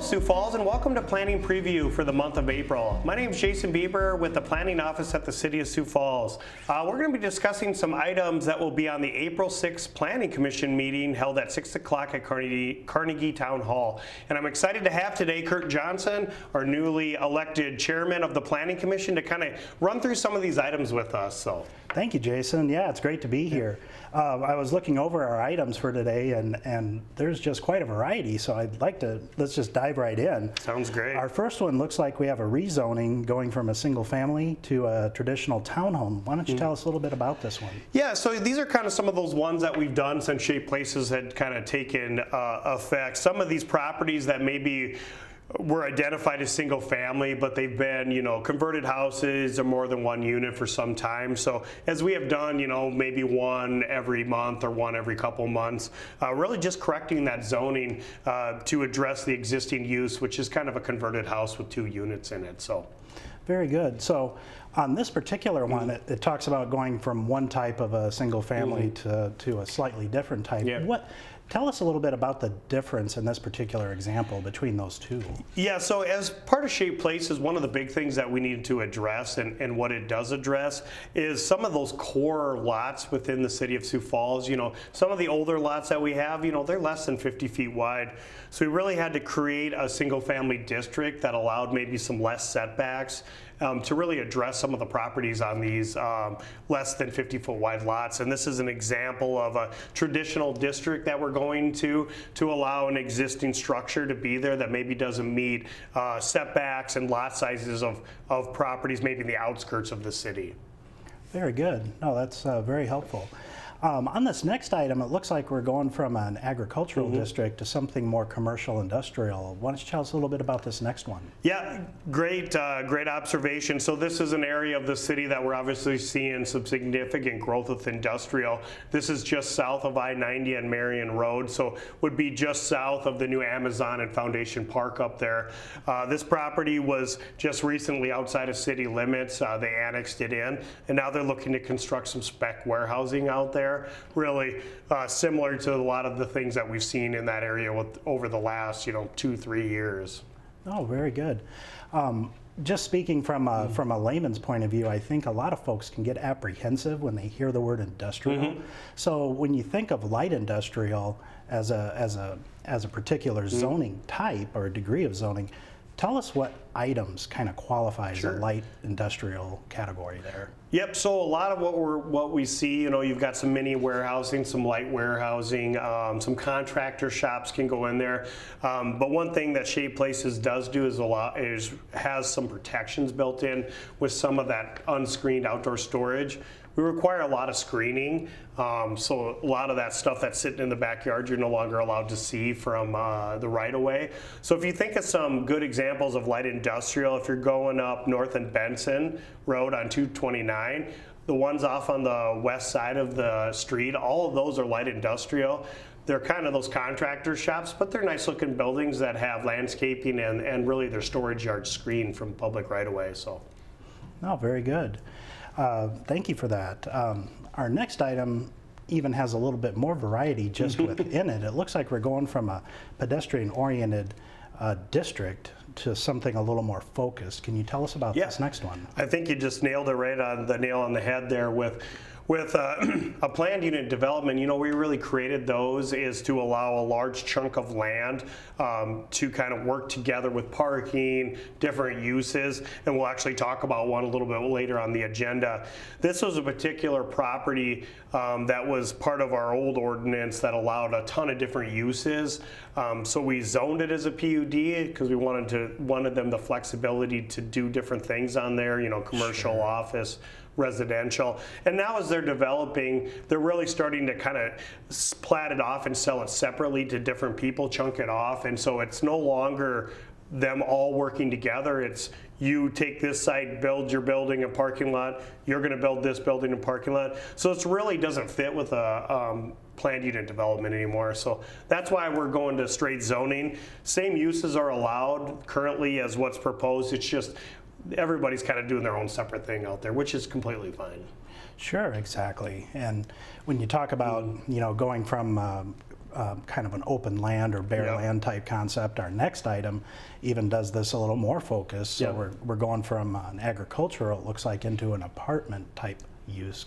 Sioux Falls, and welcome to Planning Preview for the month of April. My name is Jason Bieber with the Planning Office at the City of Sioux Falls. We're going to be discussing some items that will be on the April 6th Planning Commission meeting held at 6 o'clock at Carnegie Town Hall. And I'm excited to have today Kurt Johnson, our newly elected chairman of the Planning Commission, to kind of run through some of these items with us. So, thank you, Jason. Yeah, it's great to be here. I was looking over our items for today, and there's just quite a variety, so let's just dive right in. Sounds great. Our first one looks like we have a rezoning going from a single family to a traditional townhome. Why don't you tell us a little bit about this one? Yeah, so these are kind of some of those ones that we've done since Shape Places had kind of taken effect. Some of these properties that maybe were identified as single family, but they've been, converted houses or more than one unit for some time. So as we have done, maybe one every month or one every couple months, really just correcting that zoning to address the existing use, which is kind of a converted house with 2 units in it. So. Very good. So on this particular one, it talks about going from one type of a single family to a slightly different type. Yeah. Tell us a little bit about the difference in this particular example between those two. Yeah, so as part of Shape Places, one of the big things that we need to address, and what it does address, is some of those core lots within the city of Sioux Falls. Some of the older lots that we have, they're less than 50 feet wide. So we really had to create a single family district that allowed maybe some less setbacks to really address some of the properties on these less than 50-foot wide lots. And this is an example of a traditional district that we're going to allow an existing structure to be there that maybe doesn't meet setbacks and lot sizes of properties maybe in the outskirts of the city. Very good. No, that's very helpful. On this next item, it looks like we're going from an agricultural district to something more commercial industrial. Why don't you tell us a little bit about this next one? Yeah, great observation. So this is an area of the city that we're obviously seeing some significant growth with industrial. This is just south of I-90 and Marion Road, so would be just south of the new Amazon and Foundation Park up there. This property was just recently outside of city limits. They annexed it in, and now they're looking to construct some spec warehousing out there. Really similar to a lot of the things that we've seen in that area over the last 2-3 years. Oh, very good. Just speaking from a layman's point of view, I think a lot of folks can get apprehensive when they hear the word industrial. So when you think of light industrial as a particular zoning type or degree of zoning, tell us what items kind of qualify as a light industrial category there. Yep, so a lot of what we see, you've got some mini warehousing, some light warehousing, some contractor shops can go in there. But one thing that Shape Places does do is has some protections built in with some of that unscreened outdoor storage. We require a lot of screening, so a lot of that stuff that's sitting in the backyard you're no longer allowed to see from the right-of-way. So if you think of some good examples of light industrial, if you're going up North and Benson Road on 229, the ones off on the west side of the street, all of those are light industrial. They're kind of those contractor shops, but they're nice looking buildings that have landscaping and really their storage yard screened from public right-of-way. So. Oh, very good. Thank you for that. Our next item even has a little bit more variety just within it. It looks like we're going from a pedestrian-oriented district to something a little more focused. Can you tell us about this next one? I think you just nailed it right on the nail on the head there with a planned unit development. We really created those is to allow a large chunk of land to kind of work together with parking, different uses, and we'll actually talk about one a little bit later on the agenda. This was a particular property that was part of our old ordinance that allowed a ton of different uses. So we zoned it as a PUD because we wanted them the flexibility to do different things on there, commercial, office, residential. And now as they're developing, they're really starting to kind of plat it off and sell it separately to different people, chunk it off. And so it's no longer them all working together. It's you take this site, build your building and parking lot, you're going to build this building and parking lot. So it really doesn't fit with a planned unit development anymore. So that's why we're going to straight zoning. Same uses are allowed currently as what's proposed. It's just everybody's kind of doing their own separate thing out there, which is completely fine. Sure, exactly. And when you talk about going from kind of an open land or bare Yep. land type concept. Our next item even does this a little more focused. So Yep. we're going from an agricultural, it looks like, into an apartment type use.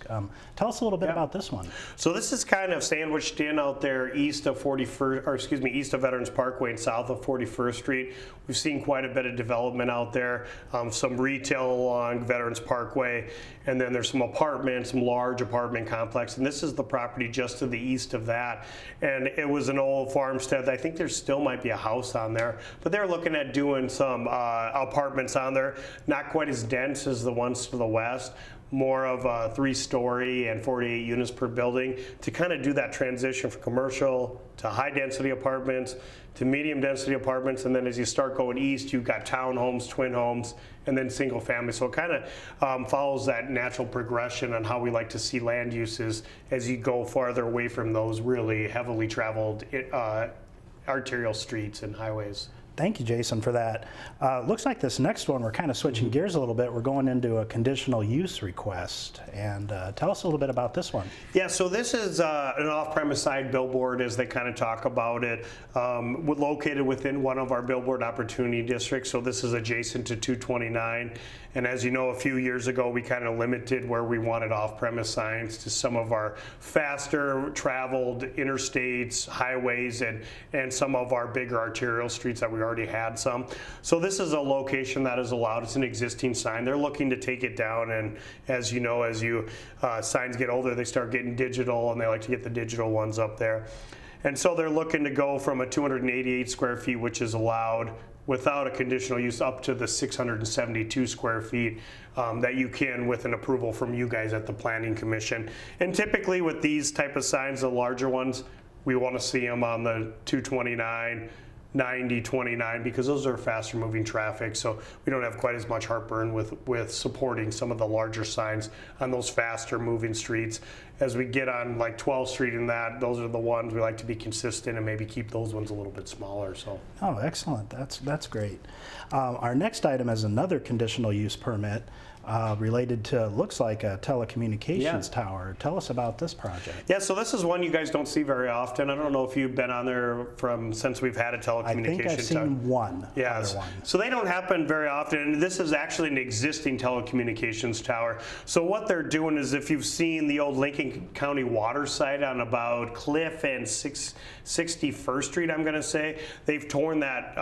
Tell us a little bit about this one. So this is kind of sandwiched in out there east of east of Veterans Parkway and south of 41st Street. We've seen quite a bit of development out there, some retail along Veterans Parkway, and then there's some apartments, some large apartment complex, and this is the property just to the east of that. And it was an old farmstead. I think there still might be a house on there, but they're looking at doing some apartments on there, not quite as dense as the ones to the west, more of a 3-story and 48 units per building to kind of do that transition from commercial to high density apartments to medium density apartments. And then as you start going east, you've got townhomes, twin homes, and then single family. So it kind of follows that natural progression on how we like to see land uses as you go farther away from those really heavily traveled arterial streets and highways. Thank you, Jason, for that. Looks like this next one, we're kind of switching gears a little bit. We're going into a conditional use request. And tell us a little bit about this one. Yeah, so this is an off-premise side billboard, as they kind of talk about it, located within one of our billboard opportunity districts. So this is adjacent to 229. And as you know, a few years ago, we kind of limited where we wanted off-premise signs to some of our faster traveled interstates, highways, and some of our bigger arterial streets that we already had some. So this is a location that is allowed. It's an existing sign. They're looking to take it down, and as you know, signs get older, they start getting digital, and they like to get the digital ones up there. And so they're looking to go from a 288 square feet, which is allowed without a conditional use, up to the 672 square feet that you can with an approval from you guys at the Planning Commission. And typically with these type of signs, the larger ones, we want to see them on the 229, 90, 29, because those are faster moving traffic, so we don't have quite as much heartburn with supporting some of the larger signs on those faster moving streets. As we get on like 12th Street and that, those are the ones we like to be consistent and maybe keep those ones a little bit smaller. So. Oh, excellent. That's great. Our next item is another conditional use permit related to, looks like a telecommunications tower. Tell us about this project. Yeah, so this is one you guys don't see very often. I don't know if you've been on there since we've had a telecommunications tower. I think I've seen one. Yes. Other one. So they don't happen very often. And this is actually an existing telecommunications tower. So what they're doing is, if you've seen the old Lincoln County water site on about Cliff and 61st Street, I'm going to say, they've torn that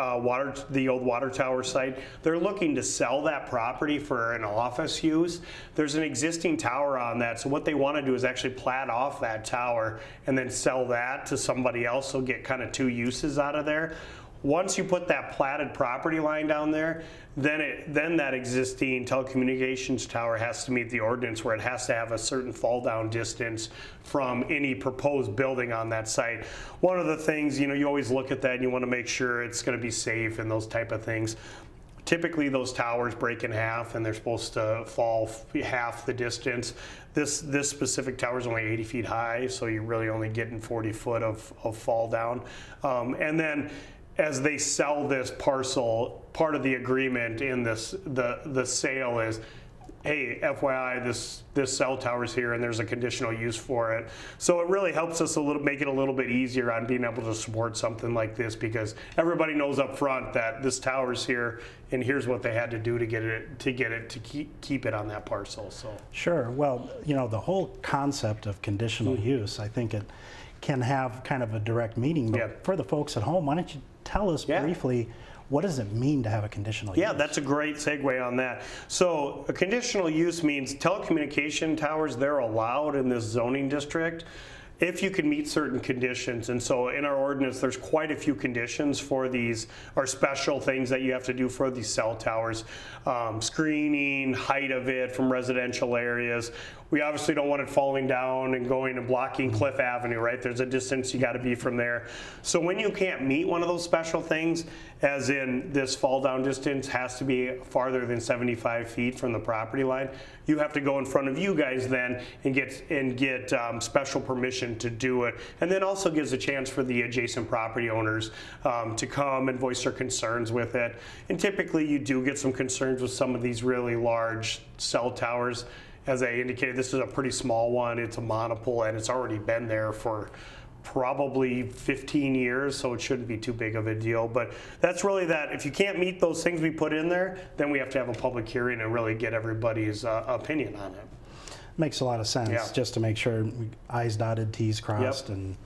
the old water tower site. They're looking to sell that property for an office use. There's an existing tower on that, so what they want to do is actually plat off that tower and then sell that to somebody else, so get kind of two uses out of there. Once you put that platted property line down there, then that existing telecommunications tower has to meet the ordinance, where it has to have a certain fall down distance from any proposed building on that site. One of the things, you always look at that and you want to make sure it's going to be safe and those type of things. Typically those towers break in half and they're supposed to fall half the distance. This specific tower is only 80 feet high, so you're really only getting 40 foot of fall down. And then as they sell this parcel, part of the agreement in the sale is, hey, FYI, this cell tower's here and there's a conditional use for it. So it really helps us make it a little bit easier on being able to support something like this, because everybody knows up front that this tower's here and here's what they had to do to get it to keep it on that parcel. So sure. Well, the whole concept of conditional use, I think it can have kind of a direct meaning. But for the folks at home, why don't you tell us briefly, what does it mean to have a conditional use? Yeah, that's a great segue on that. So a conditional use means telecommunication towers, they're allowed in this zoning district if you can meet certain conditions. And so in our ordinance, there's quite a few conditions for these, or special things that you have to do for these cell towers. Screening, height of it from residential areas. We obviously don't want it falling down and going and blocking Cliff Avenue, right? There's a distance you got to be from there. So when you can't meet one of those special things, as in this fall down distance has to be farther than 75 feet from the property line, you have to go in front of you guys then and get special permission to do it. And then also gives a chance for the adjacent property owners to come and voice their concerns with it. And typically you do get some concerns with some of these really large cell towers. As I indicated, this is a pretty small one. It's a monopole and it's already been there for probably 15 years, so it shouldn't be too big of a deal. But that's really that. If you can't meet those things we put in there, then we have to have a public hearing and really get everybody's opinion on it. Makes a lot of sense, Yeah. just to make sure I's dotted, T's crossed, and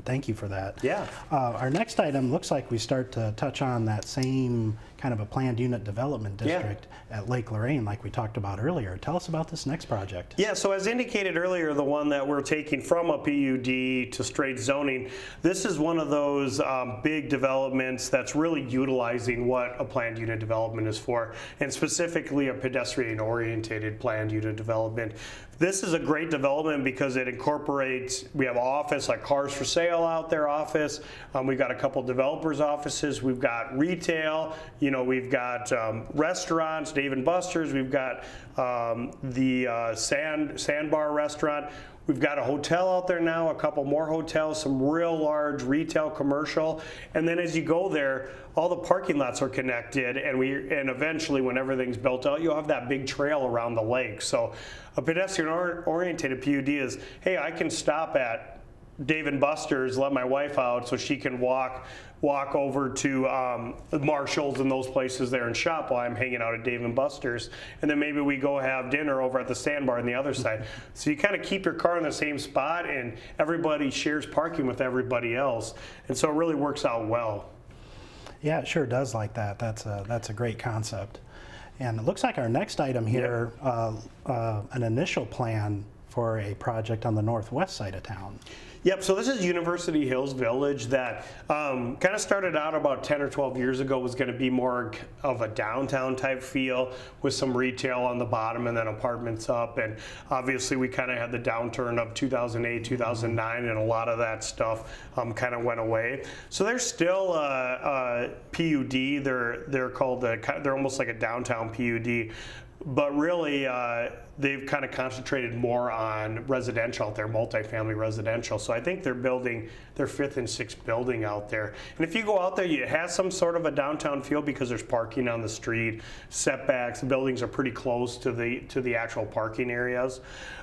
thank you for that. Yeah. Our next item looks like we start to touch on that same kind of a planned unit development district at Lake Lorraine like we talked about earlier. Tell us about this next project. Yeah, so as indicated earlier, the one that we're taking from a PUD to straight zoning, this is one of those big developments that's really utilizing what a planned unit development is for, and specifically a pedestrian-oriented planned unit development. This is a great development because it incorporates, we have office, like cars for sale out there office. We've got a couple developers' offices. We've got retail. We've got restaurants, Dave & Buster's. We've got the Sandbar restaurant. We've got a hotel out there now, a couple more hotels, some real large retail, commercial. And then as you go there, all the parking lots are connected, and eventually when everything's built out, you'll have that big trail around the lake. So a pedestrian-oriented PUD is, hey, I can stop at Dave & Buster's, let my wife out so she can walk over to Marshall's and those places there and shop while I'm hanging out at Dave & Buster's. And then maybe we go have dinner over at the Sandbar on the other side. So you kind of keep your car in the same spot, and everybody shares parking with everybody else. And so it really works out well. Yeah, it sure does like that. That's a great concept. And it looks like our next item here, an initial plan for a project on the northwest side of town. Yep, so this is University Hills Village that kind of started out about 10 or 12 years ago, was going to be more of a downtown type feel with some retail on the bottom and then apartments up. And obviously we kind of had the downturn of 2008, 2009, and a lot of that stuff kind of went away. So they're still a PUD. They're called, they're almost like a downtown PUD. But really, they've kind of concentrated more on residential out there, multifamily residential. So I think they're building their 5th and 6th building out there. And if you go out there, it has some sort of a downtown feel because there's parking on the street, setbacks, the buildings are pretty close to the actual parking areas.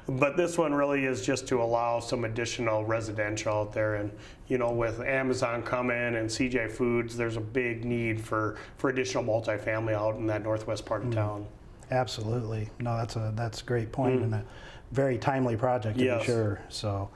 But this one really is just to allow some additional residential out there. And with Amazon coming and CJ Foods, there's a big need for additional multifamily out in that northwest part of town. Absolutely. No, that's a great point, and a very timely project to be sure. So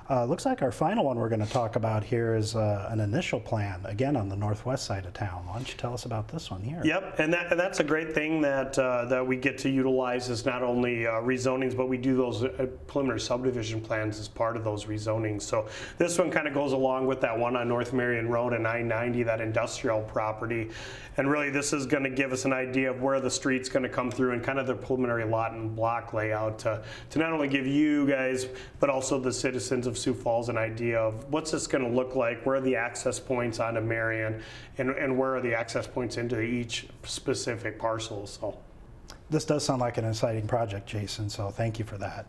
looks like our final one we're going to talk about here is an initial plan, again on the northwest side of town. Why don't you tell us about this one here? Yep, and that's a great thing that we get to utilize is not only rezonings, but we do those preliminary subdivision plans as part of those rezonings. So this one kind of goes along with that one on North Marion Road and I-90, that industrial property. And really this is going to give us an idea of where the street's going to come through and kind of the preliminary lot and block layout to not only give you guys, but also the citizens of Sioux Falls an idea of what's this going to look like, where are the access points onto Marion, and where are the access points into each specific parcel. So this does sound like an exciting project, Jason, so thank you for that.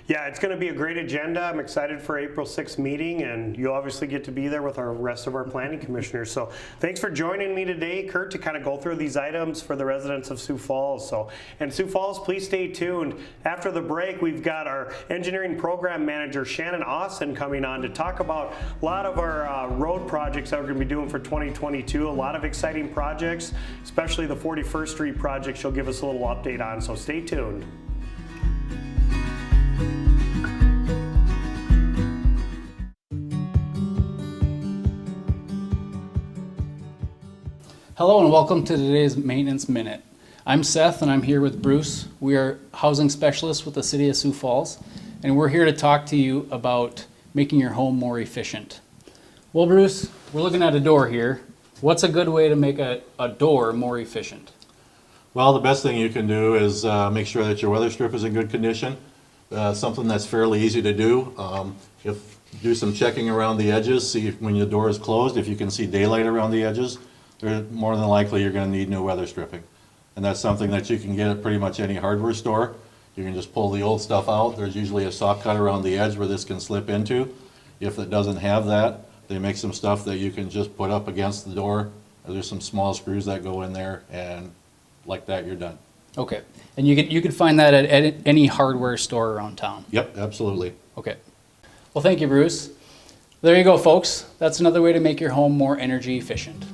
Yeah, it's going to be a great agenda. I'm excited for April 6th meeting, and you obviously get to be there with our rest of our planning commissioners. So thanks for joining me today, Kurt, to kind of go through these items for the residents of Sioux Falls. And Sioux Falls, please stay tuned. After the break, we've got our engineering program manager, Shannon Austin, coming on to talk about a lot of our road projects that we're going to be doing for 2022. A lot of exciting projects, especially the 41st Street project. She'll give us a little update on, so stay tuned. Hello and welcome to today's Maintenance Minute. I'm Seth and I'm here with Bruce. We are housing specialists with the City of Sioux Falls, and we're here to talk to you about making your home more efficient. Well, Bruce, we're looking at a door here. What's a good way to make a door more efficient? Well, the best thing you can do is make sure that your weather strip is in good condition. Something that's fairly easy to do. Do some checking around the edges, see if when your door is closed, if you can see daylight around the edges. More than likely you're going to need new weather stripping. And that's something that you can get at pretty much any hardware store. You can just pull the old stuff out. There's usually a saw cut around the edge where this can slip into. If it doesn't have that, they make some stuff that you can just put up against the door. There's some small screws that go in there, and like that you're done. Okay, and you can find that at any hardware store around town? Yep, absolutely. Okay. Well, thank you, Bruce. There you go, folks. That's another way to make your home more energy efficient.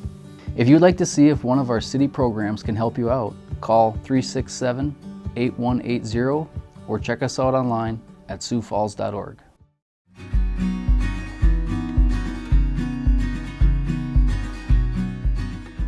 If you'd like to see if one of our city programs can help you out, call 367-8180 or check us out online at siouxfalls.org.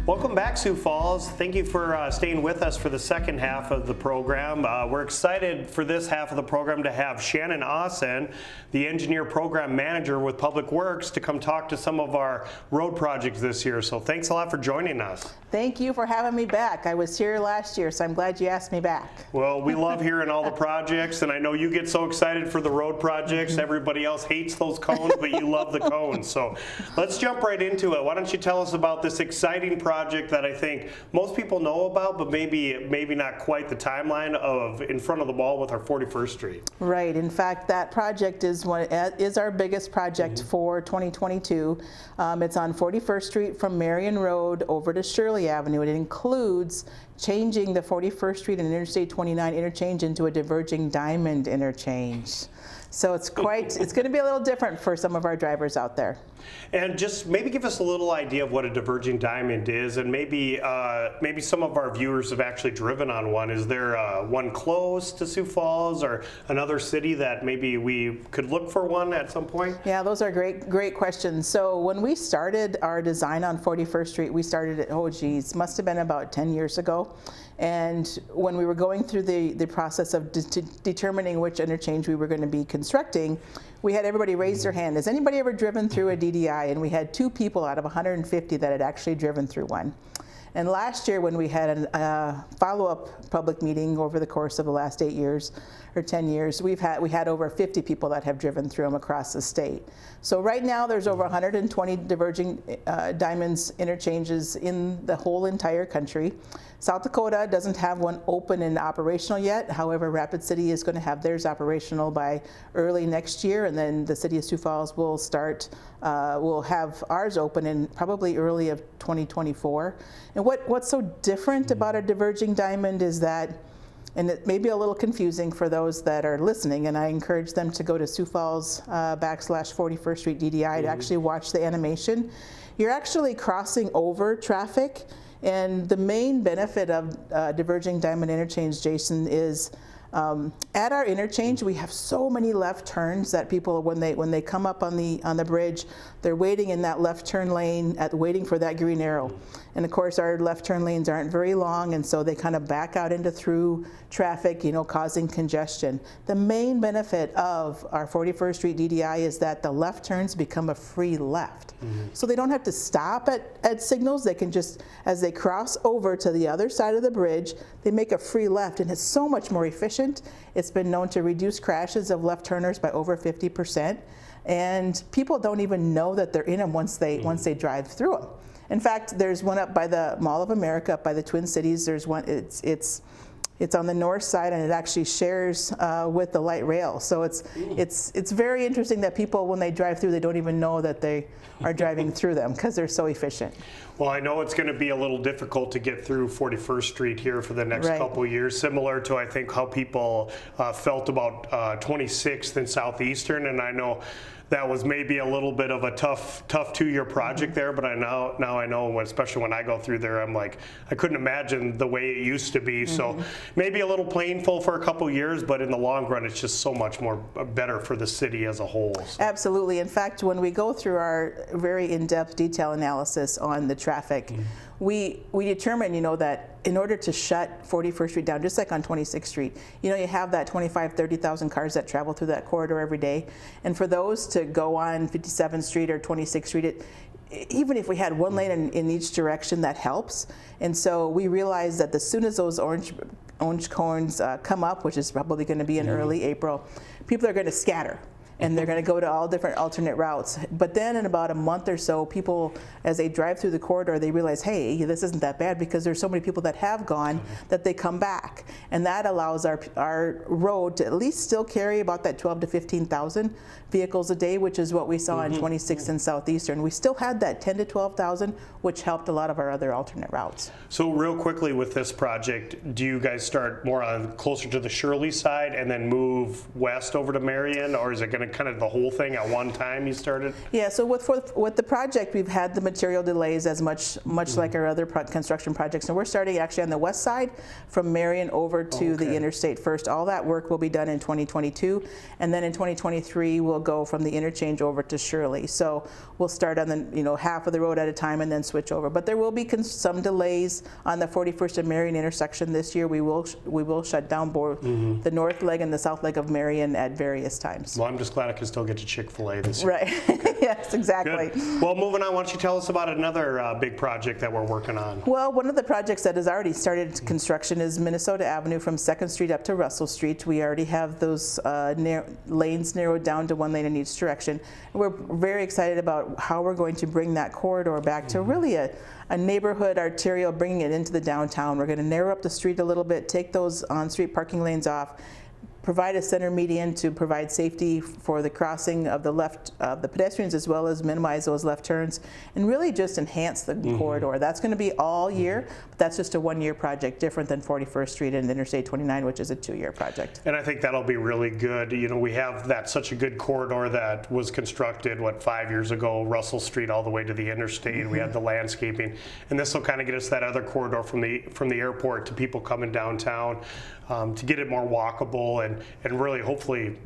Welcome back, Sioux Falls. Thank you for staying with us for the second half of the program. We're excited for this half of the program to have Shannon Austin, the Engineer Program Manager with Public Works, to come talk to some of our road projects this year. So thanks a lot for joining us. Thank you for having me back. I was here last year, so I'm glad you asked me back. Well, we love hearing all the projects, and I know you get so excited for the road projects. Everybody else hates those cones, but you love the cones. So let's jump right into it. Why don't you tell us about this exciting project that I think most people know about, but maybe not quite the timeline of In Front of the Wall with our 41st Street. Right. In fact, that project is our biggest project for 2022. It's on 41st Street from Marion Road over to Shirley Avenue. It includes changing the 41st Street and Interstate 29 interchange into a diverging diamond interchange. So it's going to be a little different for some of our drivers out there. And just maybe give us a little idea of what a diverging diamond is, and maybe some of our viewers have actually driven on one. Is there one close to Sioux Falls or another city that maybe we could look for one at some point? Yeah, those are great questions. So when we started our design on 41st Street, we started it, must have been about 10 years ago. And when we were going through the process of determining which interchange we were going to be constructing, we had everybody raise their hand. Has anybody ever driven through a DDI? And we had 2 people out of 150 that had actually driven through one. And last year, when we had a follow-up public meeting over the course of the last 8 years or 10 years, we had over 50 people that have driven through them across the state. So right now, there's over 120 diverging diamonds interchanges in the whole entire country. South Dakota doesn't have one open and operational yet. However, Rapid City is going to have theirs operational by early next year, and then the city of Sioux Falls will will have ours open in probably early of 2024. And what's so different about a diverging diamond is that, and it may be a little confusing for those that are listening, and I encourage them to go to Sioux Falls /41st Street DDI to actually watch the animation. You're actually crossing over traffic. And the main benefit of diverging diamond interchange, Jason, is at our interchange we have so many left turns that people, when they come up on the bridge, they're waiting in that left turn lane waiting for that green arrow. And of course our left turn lanes aren't very long, and so they kind of back out into through traffic, causing congestion. The main benefit of our 41st Street DDI is that the left turns become a free left. So they don't have to stop at signals. They can just, as they cross over to the other side of the bridge, they make a free left, and it's so much more efficient. It's been known to reduce crashes of left turners by over 50%, and people don't even know that they're in them once they drive through them. In fact, there's one up by the Mall of America, up by the Twin Cities. There's one, it's on the north side, and it actually shares with the light rail. So it's very interesting that people, when they drive through, they don't even know that they are driving through them because they're so efficient. Well, I know it's going to be a little difficult to get through 41st Street here for the next couple of years, similar to, I think, how people felt about 26th and Southeastern, and I know that was maybe a little bit of a tough 2-year project there, but now I know, especially when I go through there, I'm like, I couldn't imagine the way it used to be. So maybe a little painful for a couple years, but in the long run, it's just so much more better for the city as a whole. So. Absolutely. In fact, when we go through our very in-depth detail analysis on the traffic, we determine, that in order to shut 41st Street down, just like on 26th Street, you have that 30,000 cars that travel through that corridor every day. And for those to go on 57th Street or 26th Street, even if we had one lane in each direction, that helps. And so we realized that as soon as those orange cones come up, which is probably going to be in early April, people are going to scatter. And they're going to go to all different alternate routes. But then in about a month or so, people, as they drive through the corridor, they realize, hey, this isn't that bad, because there's so many people that have gone that they come back. And that allows our road to at least still carry about that 12 to 15,000 vehicles a day, which is what we saw in 26th and Southeastern. We still had that 10 to 12,000, which helped a lot of our other alternate routes. So real quickly with this project, do you guys start more on closer to the Shirley side and then move west over to Marion, or is it going to kind of the whole thing at one time you started? Yeah, so with the project, we've had the material delays as much like our other construction projects. And we're starting actually on the west side from Marion over to the interstate first. All that work will be done in 2022. And then in 2023, we'll go from the interchange over to Shirley. So we'll start on the half of the road at a time and then switch over. But there will be some delays on the 41st and Marion intersection this year. We will shut down both the north leg and the south leg of Marion at various times. Well, I'm just glad I can still get to Chick-fil-A this year. Right. Yes, exactly. Good. Well, moving on, why don't you tell us about another big project that we're working on? Well, one of the projects that has already started construction is Minnesota Avenue from 2nd Street up to Russell Street. We already have those lanes narrowed down to one lane in each direction. And we're very excited about how we're going to bring that corridor back to really a neighborhood arterial, bringing it into the downtown. We're going to narrow up the street a little bit, take those on-street parking lanes off, provide a center median to provide safety for the crossing of the pedestrians, as well as minimize those left turns, and really just enhance the corridor. That's going to be all year, but that's just a one-year project, different than 41st Street and Interstate 29, which is a 2-year project. And I think that'll be really good. We have such a good corridor that was constructed, 5 years ago, Russell Street all the way to the interstate. We had the landscaping, and this will kind of get us that other corridor from the airport to people coming downtown, to get it more walkable and really hopefully,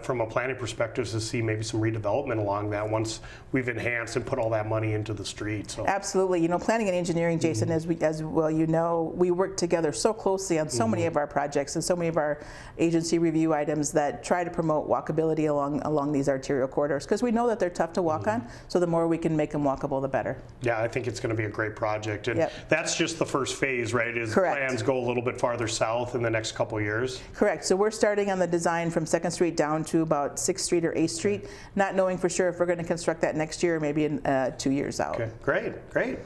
from a planning perspective, to see maybe some redevelopment along that once we've enhanced and put all that money into the street. So absolutely. Planning and engineering, Jason, as well, we work together so closely on so many of our projects and so many of our agency review items that try to promote walkability along these arterial corridors, because we know that they're tough to walk on, so the more we can make them walkable, the better. Yeah, I think it's going to be a great project. And that's just the first phase, right? Correct. Plans go a little bit farther south in the next couple of years? Correct. So we're starting on the design from 2nd Street down to about 6th Street or 8th Street, not knowing for sure if we're going to construct that next year or maybe in 2 years out. Okay, great.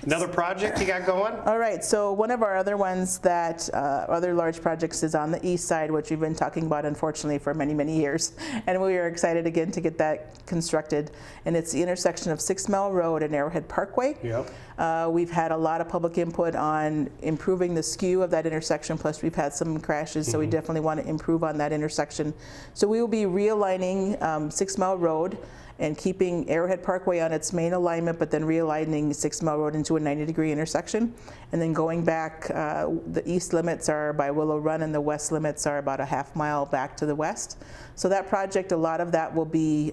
Another project you got going? All right, so one of our other ones that, other large projects is on the east side, which we've been talking about, unfortunately, for many, many years. And we are excited again to get that constructed. And it's the intersection of 6 Mile Road and Arrowhead Parkway. Yep. We've had a lot of public input on improving the skew of that intersection, plus we've had some crashes, so we definitely want to improve on that intersection. So we will be realigning 6 Mile Road and keeping Arrowhead Parkway on its main alignment, but then realigning 6 Mile Road into a 90-degree intersection. And then going back, the east limits are by Willow Run and the west limits are about a half mile back to the west. So that project, a lot of that will be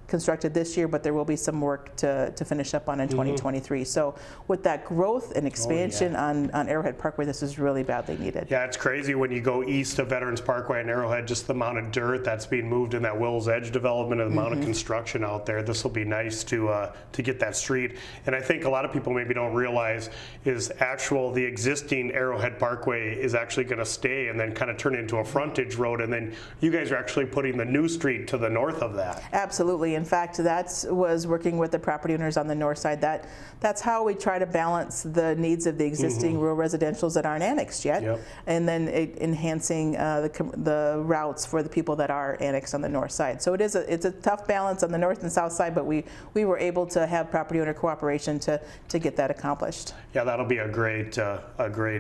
constructed this year, but there will be some work to finish up on in 2023. So with that growth and expansion on Arrowhead Parkway, this is really badly needed. Yeah, it's crazy when you go east of Veterans Parkway and Arrowhead, just the amount of dirt that's being moved in that Will's Edge development and the amount of construction out there. This will be nice to get that street. And I think a lot of people maybe don't realize is the existing Arrowhead Parkway is actually going to stay and then kind of turn into a frontage road, and then you guys are actually putting the new street to the north of that. Absolutely. In fact, that was working with the property owners on the north side. That's how we try to balance the needs of the existing rural residentials that aren't annexed yet, and then enhancing the routes for the people that are annexed on the north side. So it's a tough balance on the north and south side, but we were able to have property owner cooperation to get that accomplished. Yeah, that'll be a great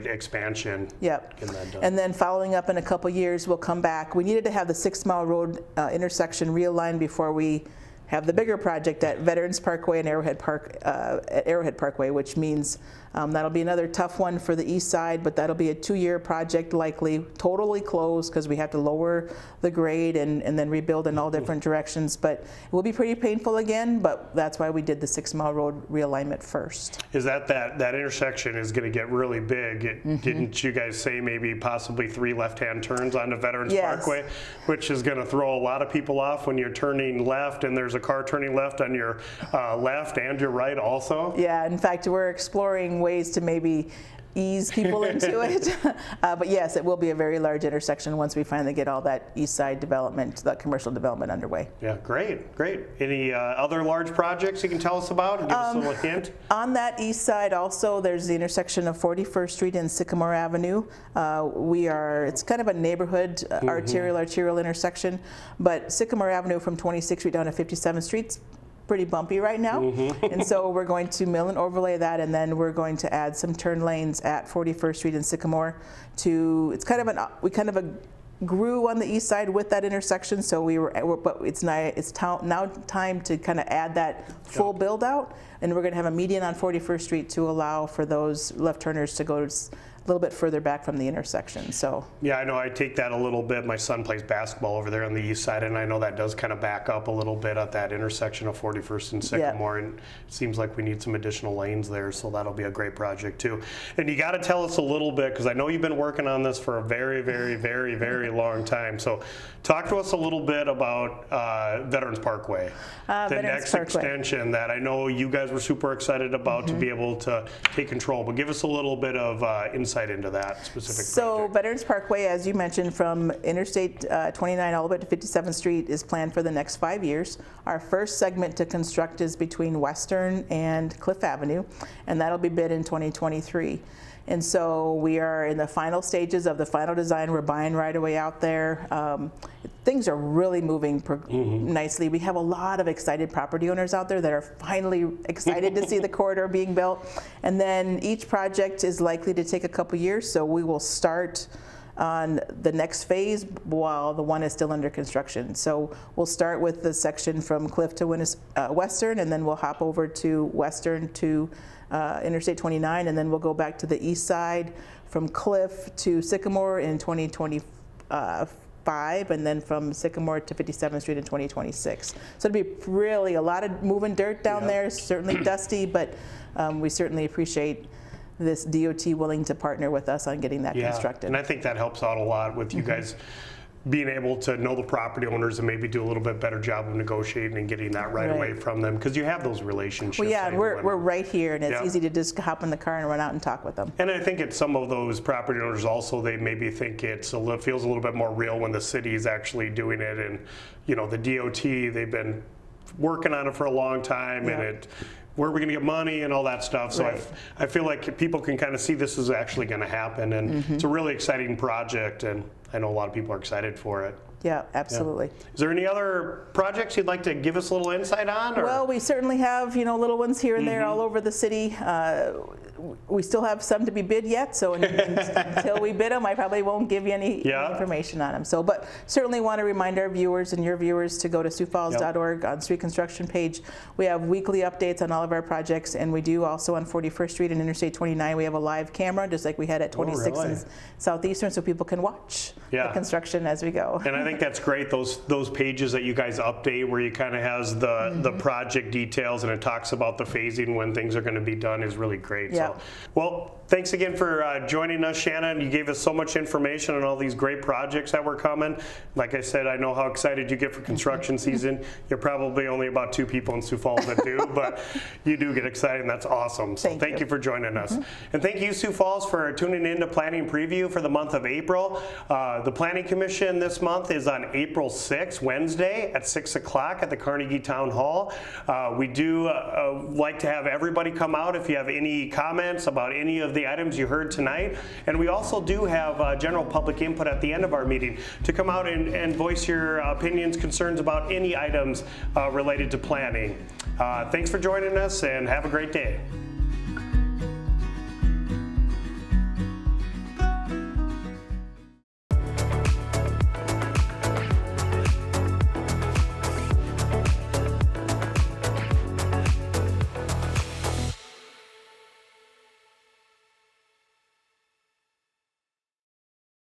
expansion. Yep. Getting that done. And then following up in a couple years, we'll come back. We needed to have the 6 Mile Road intersection realigned before we have the bigger project at Veterans Parkway and Arrowhead Parkway, which means that'll be another tough one for the east side, but that'll be a 2-year project, likely totally closed because we have to lower the grade and then rebuild in all different directions. But it will be pretty painful again, but that's why we did the 6 Mile Road realignment first. Is that intersection is going to get really big? Didn't you guys say maybe possibly 3 left-hand turns onto Veterans Parkway, which is going to throw a lot of people off when you're turning left and there's a car turning left on your left and your right also? Yeah, in fact, we're exploring ways to maybe ease people into it. But yes, it will be a very large intersection once we finally get all that east side development, that commercial development underway. Yeah, great. Any other large projects you can tell us about and give us a little hint? On that east side also, there's the intersection of 41st Street and Sycamore Avenue. It's kind of a neighborhood arterial intersection, but Sycamore Avenue from 26th Street down to 57th Street's pretty bumpy right now, and so we're going to mill and overlay that, and then we're going to add some turn lanes at 41st Street and Sycamore. We kind of grew on the east side with that intersection, so but it's now time to kind of add that full build out, and we're going to have a median on 41st Street to allow for those left turners to go a little bit further back from the intersection. So Yeah, I know I take that a little bit. My son plays basketball over there on the east side, and I know that does kind of back up a little bit at that intersection of 41st and Sycamore, and it seems like we need some additional lanes there, so that'll be a great project too. And you got to tell us a little bit, because I know you've been working on this for a very, very, very, very long time. So talk to us a little bit about Veterans Parkway, the Veterans next Parkway. extension that I know you guys were super excited about to be able to take control. But give us a little bit of insight into that specific So project. Veterans Parkway, as you mentioned, from Interstate 29 all the way to 57th Street is planned for the next 5 years. Our first segment to construct is between Western and Cliff Avenue, and that'll be bid in 2023. And so we are in the final stages of the final design. We're buying right away out there. Things are really moving nicely. We have a lot of excited property owners out there that are finally excited to see the corridor being built. And then each project is likely to take a couple years, so we will start on the next phase while the one is still under construction. So we'll start with the section from Cliff to Western, and then we'll hop over to Western to Interstate 29, and then we'll go back to the east side from Cliff to Sycamore in 2025, and then from Sycamore to 57th Street in 2026. So it'll be really a lot of moving dirt down there, certainly dusty, but we certainly appreciate this DOT willing to partner with us on getting that constructed. And I think that helps out a lot with you guys being able to know the property owners and maybe do a little bit better job of negotiating and getting that right away from them, because you have those relationships. Well, yeah, and we're right here, and it's Yeah. easy to just hop in the car and run out and talk with them. And I think it's some of those property owners also, they maybe think feels a little bit more real when the city is actually doing it. And, the DOT, they've been working on it for a long time, and where are we going to get money and all that stuff. So I feel like people can kind of see this is actually going to happen, and it's a really exciting project, and I know a lot of people are excited for it. Yeah, absolutely. Is there any other projects you'd like to give us a little insight on? Or? Well, we certainly have, little ones here and there all over the city. We still have some to be bid yet, so until we bid them, I probably won't give you any information on them. So, but certainly want to remind our viewers and your viewers to go to siouxfalls.org on street construction page. We have weekly updates on all of our projects, and we do also on 41st Street and Interstate 29. We have a live camera, just like we had at 26 and Southeastern, so people can watch the construction as we go. And I think that's great, those pages that you guys update where you kind of has the project details and it talks about the phasing when things are going to be done is really great. So, well, thanks again for joining us, Shannon. You gave us so much information on all these great projects that were coming. Like I said, I know how excited you get for construction season. You're probably only about 2 people in Sioux Falls that do, but you do get excited, and that's awesome. So thank you for joining us. And thank you, Sioux Falls, for tuning in to Planning Preview for the month of April. The Planning Commission this month is on April 6th, Wednesday at 6 o'clock at the Carnegie Town Hall. We do like to have everybody come out if you have any comments about any of the items you heard tonight. And we also do have general public input at the end of our meeting to come out and voice your opinions, concerns about any items related to planning. Thanks for joining us, and have a great day.